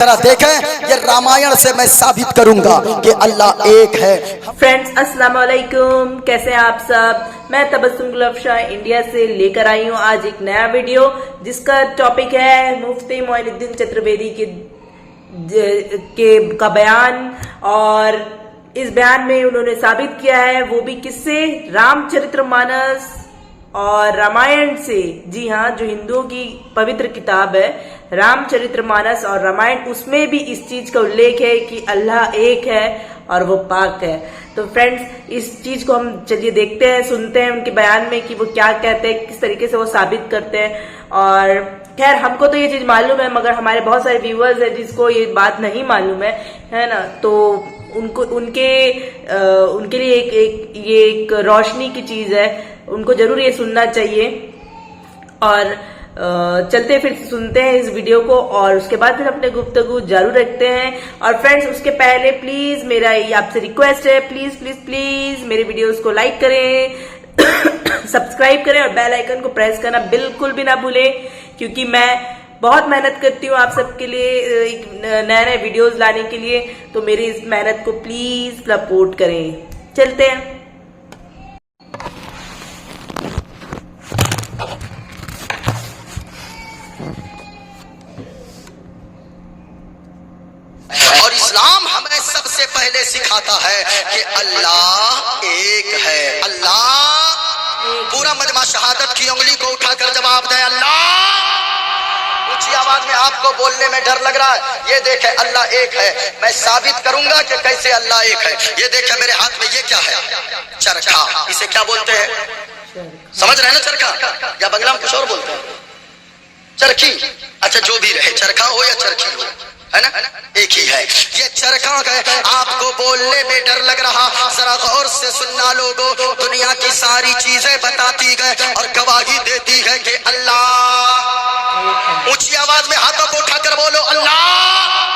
ذرا دیکھیں یہ رامائن سے میں ثابت کروں گا کہ اللہ ایک ہے۔ فرینڈز السلام علیکم، کیسے ہیں آپ سب؟ میں تبسم گل افشاں انڈیا سے لے کر آئی ہوں آج ایک نیا ویڈیو جس کا ٹاپک ہے مفتی معین الدین چترویدی کا بیان، اور اس بیان میں انہوں نے ثابت کیا ہے وہ بھی کس سے؟ رام چرتر مانس اور رامائن سے۔ جی ہاں، جو ہندوؤں کی پوتر کتاب ہے رام چرتر مانس اور رامائن، اس میں بھی اس چیز کا الیکھ ہے کہ اللہ ایک ہے اور وہ پاک ہے۔ تو فرینڈز اس چیز کو ہم چلیے دیکھتے ہیں، سنتے ہیں ان کے بیان میں کہ وہ کیا کہتے ہیں، کس طریقے سے وہ ثابت کرتے ہیں۔ اور خیر ہم کو تو یہ چیز معلوم ہے، مگر ہمارے بہت سارے ویورز ہیں جس کو یہ بات نہیں معلوم ہے نا، تو ان کے لیے ایک روشنی کی چیز ہے، ان کو ضرور یہ سننا چاہیے۔ اور چلتے پھر سنتے ہیں اس ویڈیو کو، اور اس کے بعد پھر اپنے گفتگو جاری رکھتے ہیں۔ اور فرینڈز اس کے پہلے پلیز میرا یہ آپ سے ریکویسٹ ہے، پلیز پلیز پلیز میرے ویڈیوز کو لائک کریں، سبسکرائب کریں اور بیل آئیکن کو پریس کرنا بالکل بھی نہ بھولیں، کیونکہ میں بہت محنت کرتی ہوں آپ سب کے لیے نئے نئے ویڈیوز لانے کے لیے، تو میری اس محنت کو پلیز سپورٹ کریں۔ چلتے ہیں۔ اور اسلام ہمیں سب سے پہلے سکھاتا ہے کہ اللہ ایک ہے۔ اللہ، پورا مجمع شہادت کی انگلی کو اٹھا کر جواب دے اللہ۔ اونچی آواز میں آپ کو بولنے میں ڈر لگ رہا ہے، یہ دیکھیں اللہ ایک ہے، میں ثابت کروں گا کہ کیسے اللہ ایک ہے۔ یہ دیکھیں میرے ہاتھ میں یہ کیا ہے؟ چرخا۔ اسے کیا بولتے ہیں؟ سمجھ رہے ہیں نا؟ چرخا، یا بنگلہ میں کچھ اور بولتے ہیں چرخی۔ اچھا جو بھی رہے، چرخا ہو یا چرخی ہو، ہے نا، ایک ہی ہے۔ یہ چرخا ہے، آپ کو بولنے میں ڈر لگ رہا، ذرا غور سے سننا لوگوں، دنیا کی ساری چیزیں بتاتی گئے اور گواہی دیتی ہے کہ اللہ۔ اونچی آواز میں ہاتھوں کو اٹھا کر بولو اللہ۔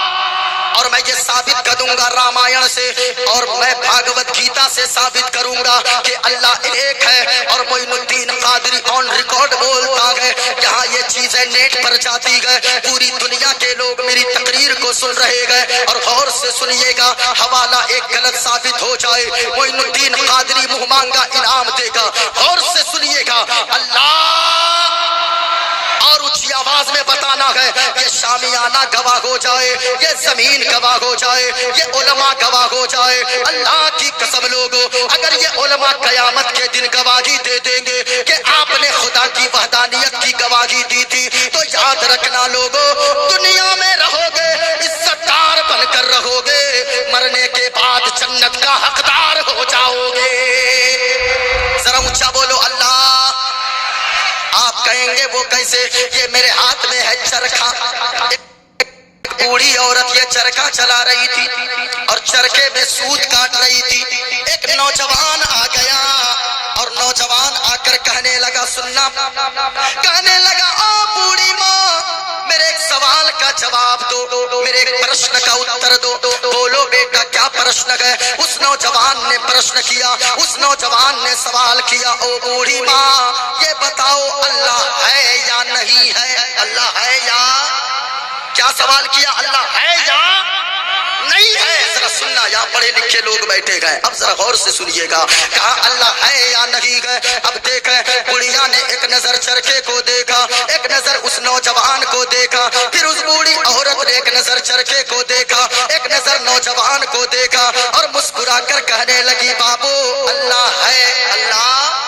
اور میں یہ ثابت کر دوں گا رامائن سے، اور میں بھاگوت گیتا سے ثابت کروں گا کہ اللہ ایک ہے۔ اور معین الدین قادری آن ریکارڈ بولتا ہے، یہاں یہ چیزیں نیٹ پر جاتی گئے، پوری دنیا کے لوگ میری تقریر کو سن رہے گئے، اور غور سے سنیے گا، حوالہ ایک غلط ثابت ہو جائے معین الدین قادری منہ مانگا انعام دے گا۔ غور سے سنیے گا اللہ، اور اونچی آواز میں بتانا ہے، یہ شامیانہ گواہ ہو جائے، یہ زمین گواہ ہو جائے، یہ علماء گواہ ہو جائے۔ اللہ کی قسم لوگوں، اگر یہ علماء قیامت کے دن گواہی دے دیں گے کہ آپ نے خدا کی وحدانیت کی گواہی دی تھی، تو یاد رکھنا لوگوں، دنیا میں رہو گے عزت دار بن کر رہو گے، مرنے کے بعد جنت کا حقدار ہو جاؤ گے۔ ذرا اونچا بولو اللہ۔ آپ کہیں گے وہ کیسے؟ یہ میرے ہاتھ میں ہے چرخا۔ بوڑھی عورت یہ چرخا چلا رہی تھی اور چرخے میں سوت کاٹ رہی تھی۔ ایک نوجوان آ گیا اور نوجوان آ کر کہنے لگا، سننا، کہنے لگا او بوڑھی ماں، میرے ایک سوال کا جواب دو، میرے ایک پرشن کا اتر دو۔ بولو بیٹا کیا پرشن ہے؟ اس نوجوان نے پرشن کیا، اس نوجوان نے سوال کیا، او بوڑھی ماں یہ بتاؤ اللہ ہے یا نہیں ہے؟ اللہ ہے یا؟ کیا سوال کیا؟ اللہ ہے یا نہیں ہے؟ ذرا سننا، یہاں پڑھے لکھے لوگ بیٹھے گئے، اب ذرا غور سے سنیے گا، کہا اللہ ہے یا نہیں ہے؟ اب دیکھیں، بڑھیا نے ایک نظر چرخے کو دیکھا، ایک نظر اس نوجوان کو دیکھا، پھر اس بوڑھی عورت نے ایک نظر چرخے کو دیکھا، ایک نظر نوجوان کو دیکھا، اور مسکرا کر کہنے لگی بابو اللہ ہے۔ اللہ،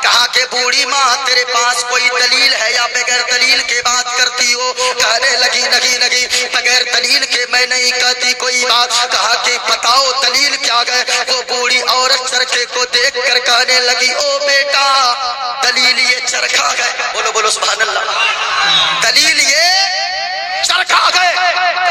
کہا کہ بوڑھی ماں تیرے پاس کوئی دلیل ہے یا بغیر دلیل کے بات کرتی ہو؟ کہنے لگی نہیں، بغیر دلیل کے میں نہیں کہتی کوئی بات۔ کہا کہ بتاؤ دلیل کیا ہے؟ وہ بوڑھی عورت چرخے کو دیکھ کر کہنے لگی، او بیٹا دلیل یہ چرخا ہے۔ بولو بولو سبحان اللہ۔ دلیل یہ چرخا ہے۔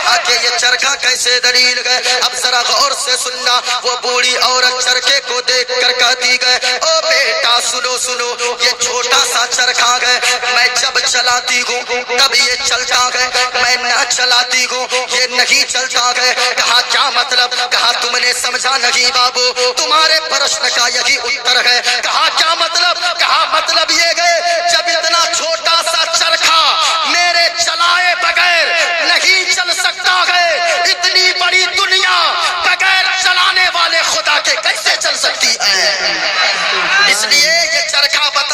کہا کہ یہ چرخا کیسے دلیل ہے؟ اب ذرا غور سے سننا، وہ بوڑھی عورت چرخے کو دیکھ کر کہتی گئے، او بیٹا سنو سنو، یہ چھوٹا سا چرخا ہے، میں جب چلاتی ہوں تب یہ چلتا ہے، میں نہ چلاتی ہوں یہ نہیں چلتا ہے۔ کہا کیا مطلب؟ کہا تم نے سمجھا نہیں بابو، تمہارے پرشن کا یہی اتر ہے۔ کہا کیا مطلب؟ کہا مطلب یہ ہے جب اتنا چھوٹا سا چرخا میرے چلائے بغیر نہیں چل سکتا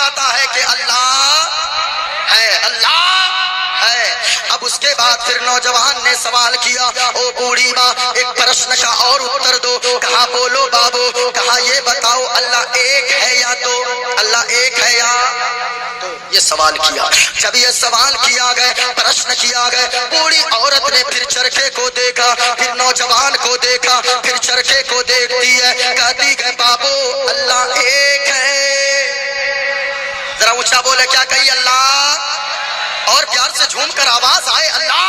بتاتا ہے کہ اللہ ہے، اللہ ہے۔ اب اس کے بعد پھر نوجوان نے سوال کیا، او بوڑھی ماں ایک پرشن کا اور اتر دو۔ کہا بولو بابو، کہا یہ بتاؤ اللہ ایک ہے یا دو؟ اللہ ایک ہے یا دو؟ یہ سوال کیا۔ جب یہ سوال کیا گئے، پرشن کیا گئے، بوڑھی عورت نے پھر چرخے کو دیکھا، پھر نوجوان کو دیکھا، پھر چرخے کو دیکھتی ہے، کہتی ہے بابو اللہ ایک ہے۔ ذرا اونچا بولے، کیا کہی؟ اللہ، اور پیار سے جھوم کر آواز آئے اللہ۔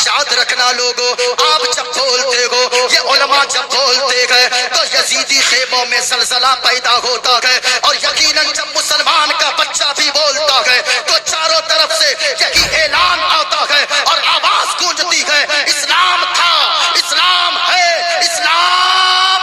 یاد رکھنا لوگوں، آپ جب بولتے ہو، یہ علماء جب بولتے گئے تو یزیدی خیموں میں زلزلہ پیدا ہوتا ہے، اور یقیناً جب مسلمان کا بچہ بھی بولتا ہے تو چاروں طرف سے یہی اعلان آتا ہے اور آواز گونجتی ہے، اسلام تھا، اسلام ہے، اسلام۔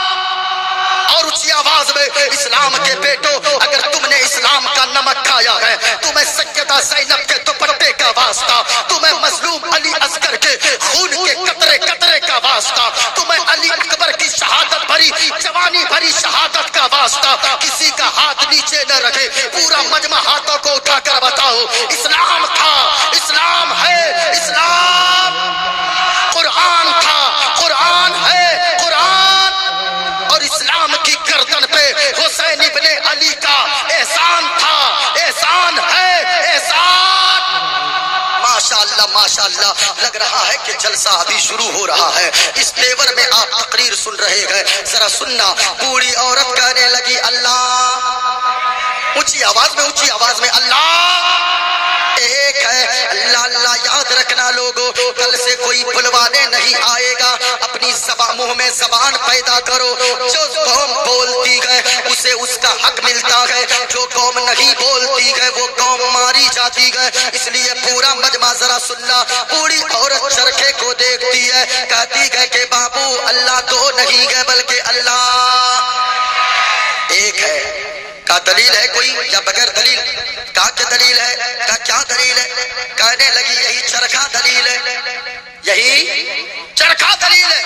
اور اونچی آواز میں، اسلام کے بیٹو، اگر تم نے اسلام کا نمک کھایا ہے، تمہیں سیدہ زینب کے دوپٹے کا واسطہ، تمہیں مظلوم علی اصغر کے خون کے قطرے قطرے کا واسطہ، تمہیں علی اکبر کی شہادت بھری جوانی بھری شہادت کا واسطہ، کسی کا ہاتھ نیچے نہ رکھے، پورا مجمع ہاتھوں کو اٹھا کر بتاؤ اسلام تھا، اسلام ہے، اسلام۔ قرآن تھا، قرآن ہے، قرآن۔ اور اسلام کی گردن پہ حسین ابن علی کا احسان تھا، احسان ہے، احسان۔ ماشاءاللہ ماشاءاللہ، لگ رہا ہے کہ جلسہ ابھی شروع ہو رہا ہے، اس تیور میں آپ تقریر سن رہے ہیں، ذرا سننا۔ بوڑھی عورت کہنے لگی اللہ، اونچی آواز میں، اونچی آواز میں، اللہ ایک ہے، اللہ اللہ۔ یاد رکھنا لوگوں، کل سے کوئی بلوانے نہیں آئے گا، اپنی منہ میں زبان پیدا کرو۔ جو قوم بولتی ہے اسے اس کا حق ملتا ہے، جو قوم نہیں بولتی ہے وہ قوم ماری جاتی ہے۔ اس لیے پورا مجمع ذرا سننا۔ بوڑھی عورت چرخے کو دیکھتی ہے، کہتی ہے کہ بابو اللہ دو نہیں ہے بلکہ اللہ ایک ہے۔ کا دلیل ہے کوئی یا بغیر دلیل؟ کا کیا دلیل ہے؟ کا کیا دلیل ہے؟ کہنے لگی یہی چرخا دلیل ہے، یہی چرخا دلیل ہے۔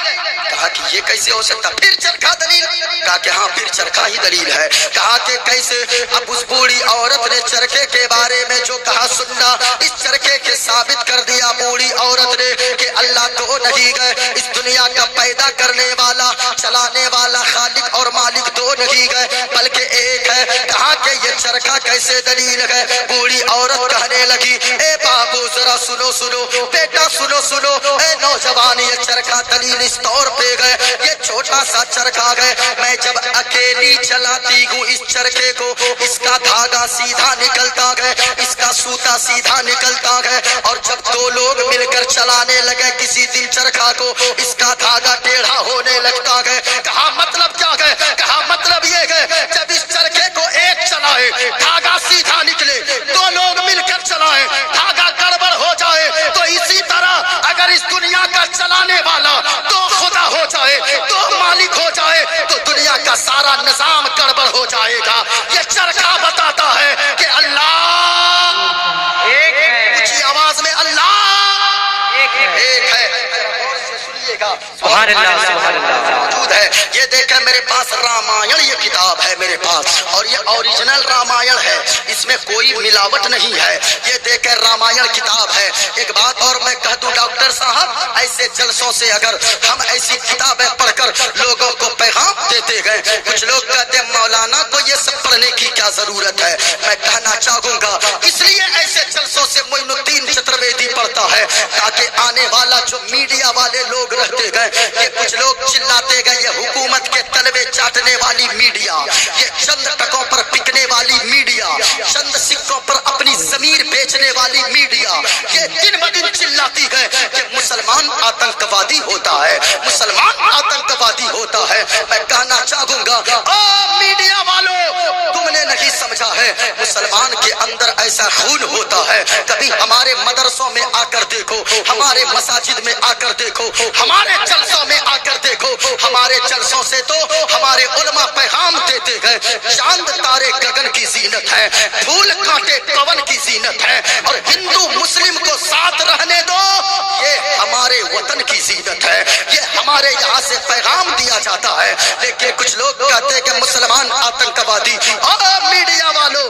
کہا کہ یہ کیسے ہو سکتا؟ پھر چرخا دلیل؟ کہا کہ ہاں پھر چرخا ہی دلیل ہے۔ کہا کہ کیسے؟ اب اس بوڑھی عورت نے چرخے کے بارے میں جو کہا سننا، اس چرخے کے ثابت کر دیا بوڑھی عورت نے کہ اللہ دو نہیں گئے، اس دنیا کا پیدا کرنے والا، چلانے والا، خالق اور مالک دو نہیں گئے بلکہ ایک ہے۔ کہا کہ یہ چرخا کیسے دلیل ہے؟ بوڑھی عورت کہنے لگی اے بابو ذرا سنو سنو، بیٹا سنو سنو، اے نوجوان یہ چرخا دلیل اس طور پہ گئے، یہ چھوٹا سا چرخا گئے، میں جب اکیلی چلاتی ہوں اس چرخے کو، اس کا دھاگا سیدھا نکلتا گئے، اس کا سوتا سیدھا نکلتا گئے، اور جب دو لوگ مل کر چلانے لگے کسی دن چرخا کو، اس کا دھاگا ٹیڑھا ہونے لگتا گئے۔ کہا مطلب کیا گئے؟ کہا مطلب یہ گئے جب اس چرخے کو ایک چلائے دھاگا سیدھا نکلے، دو لوگ مل کر چلائے دھاگا گڑبڑ ہو جائے، تو اسی طرح اگر اس دنیا کا چلانے والا تو خدا ہو جائے، تو مالک ہو جائے، تو دنیا کا سارا نظام گڑبڑ ہو جائے گا۔ یہ چرخا بتاتا ہے کہ اللہ ایک ہے، اونچی آواز میں اللہ ایک ہے۔ غور سے سنیے گا، سبحان اللہ سبحان اللہ موجود ہے۔ یہ دیکھیں میرے پاس رامائن یہ کتاب ہے میرے پاس، اور یہ اوریجنل رامائن ہے، اس میں کوئی ملاوٹ نہیں ہے۔ یہ دیکھیں رامائن کتاب ہے۔ ایک بات اور میں کہہ دوں ڈاکٹر صاحب، ایسے جلسوں سے اگر ہم ایسی کتابیں پڑھ کر لوگوں کو پیغام دیتے گئے، کچھ لوگ کہتے ہیں مولانا کو یہ سب پڑھنے کی کیا ضرورت ہے؟ میں کہنا چاہوں گا اس لیے ایسے جلسوں سے معین الدین چترویدی پڑھتا ہے تاکہ آنے والا جو میڈیا والے لوگ رہتے گئے، یہ کچھ لوگ چلاتے گئے یہ حکومت کے تلوے چاٹنے والی میڈیا، یہ چند ٹکوں پر پکنے والی میڈیا، چند سکوں پر اپنی ضمیر بیچنے والی میڈیا، یہ دن بدن چلاتی ہے کہ مسلمان آتنکوادی ہوتا ہے، مسلمان آتنکوادی ہوتا ہے۔ میں کہنا چاہوں گا او میڈیا والوں، تم نے نہیں سمجھا ہے مسلمان کے اندر ایسا خون ہوتا ہے۔ کبھی ہمارے مدرسوں میں آ کر دیکھو، ہمارے مساجد میں آ کر دیکھو، ہمارے جلسوں میں آ کر دیکھو، ہمارے جلسوں سے تو ہمارے علماء پیغام دیتے گئے چاند تارے گگن کی زینت ہے، پھول کانٹے پون کی زینت ہے، اور ہندو مسلم کو ساتھ رہنے دو، یہ ہمارے وطن کی زینت ہے، یہ ہمارے یہاں سے پیغام دیا جاتا ہے۔ لیکن کچھ لوگ کہتے ہیں کہ مسلمان آتنکوادی۔ اور میڈیا والوں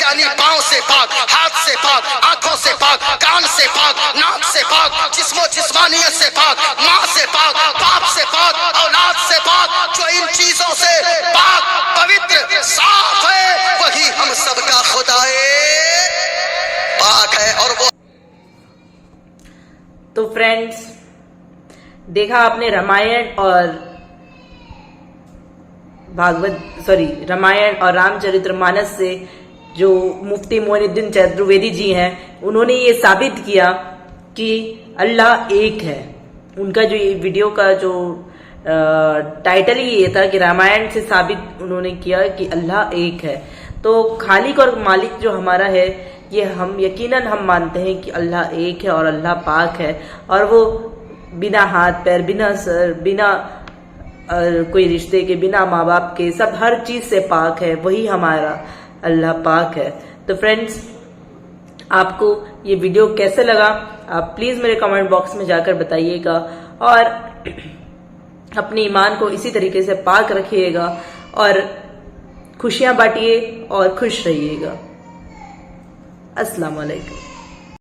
یعنی پاؤں سے پاک، ہاتھ سے پاک، آنکھوں سے پاک، کان سے پاک، ناک سے پاک، جسم و جسمانیت سے پاک، ماں سے پاک، باپ سے پاک، اولاد سے پاک، جو ان چیزوں سے پاک، پوتر، صاف ہے، وہی ہم سب کا خدائے پاک ہے. اور وہ تو فرینڈز، دیکھا آپ نے رامائن اور رامائن اور رام چرتر مانس سے جو مفتی معین الدین چترویدی جی ہیں، انہوں نے یہ ثابت کیا کہ اللہ ایک ہے. ان کا جو یہ ویڈیو کا جو ٹائٹل ہی یہ تھا کہ رامائن سے ثابت انہوں نے کیا کہ اللہ ایک ہے. تو خالق اور مالک جو ہمارا ہے، یہ ہم یقیناً ہم مانتے ہیں کہ اللہ ایک ہے اور اللہ پاک ہے، اور وہ بنا ہاتھ پیر، بنا سر، بنا کوئی رشتے کے، بنا ماں باپ کے، سب ہر چیز سے پاک ہے. وہی ہمارا اللہ پاک ہے. تو فرینڈز، آپ کو یہ ویڈیو کیسے لگا آپ پلیز میرے کمنٹ باکس میں جا کر بتائیے گا، اور اپنے ایمان کو اسی طریقے سے پاک رکھیے گا اور خوشیاں بانٹیے اور خوش رہیے گا. السلام علیکم.